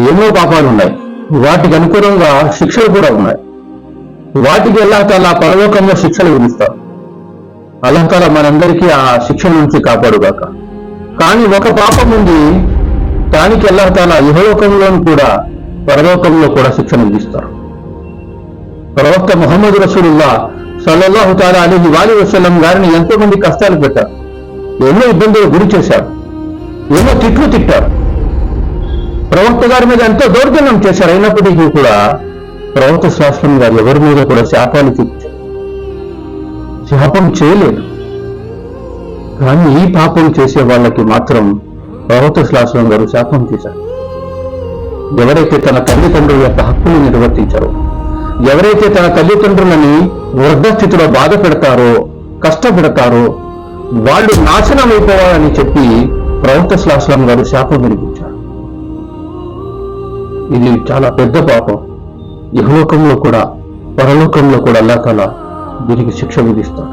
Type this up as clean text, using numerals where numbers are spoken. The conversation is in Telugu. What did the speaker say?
ఎన్నో పాపాలు ఉన్నాయి, వాటికి అనుకూలంగా శిక్షలు కూడా ఉన్నాయి. వాటికి అల్లాహ్ తాలా పరలోకంలో శిక్షలు విధిస్తారు. అల్లాహ్ తాలా మనందరికీ ఆ శిక్ష నుంచి కాపాడుగాక. కానీ ఒక పాపం ఉంది, దానికి అల్లాహ్ తాలా ఇహలోకంలోను కూడా పరలోకంలో కూడా శిక్షను విధిస్తారు. ప్రవక్త ముహమ్మద్ రసూలుల్లాహ్ సల్లల్లాహు తఆలా అలైహి వసల్లం గారిని ఎంతో మంది కష్టాలు పెట్టారు, ఎన్నో ఇబ్బందులు గురి చేశారు, ఎన్నో తిట్లు తిట్టారు. ప్రవక్త గారి మీద ఎంతో దౌర్జన్యం చేశారు. అయినప్పటికీ కూడా ప్రవక్త శాస్త్రం గారు ఎవరి మీద కూడా శాపాలు చూపించారు, శాపం చేయలేదు. కానీ ఈ పాపం చేసే వాళ్ళకి మాత్రం ప్రవక్త శాస్త్రం గారు శాపం చేశారు. ఎవరైతే తన తల్లిదండ్రుల యొక్క హక్కులు నిర్వర్తించారో, ఎవరైతే తన తల్లిదండ్రులని వృద్ధస్థితిలో బాధ పెడతారో, కష్టపెడతారో, వాళ్ళు నాశనం అయిపోవాలని చెప్పి ప్రవక్త శాస్త్రం గారు శాపం వినిపించారు. ఇది చాలా పెద్ద పాపం. ఇహలోకంలో కూడా పరలోకంలో కూడా అల్లాహ్ తాలా దీనికి శిక్ష విధిస్తాడు.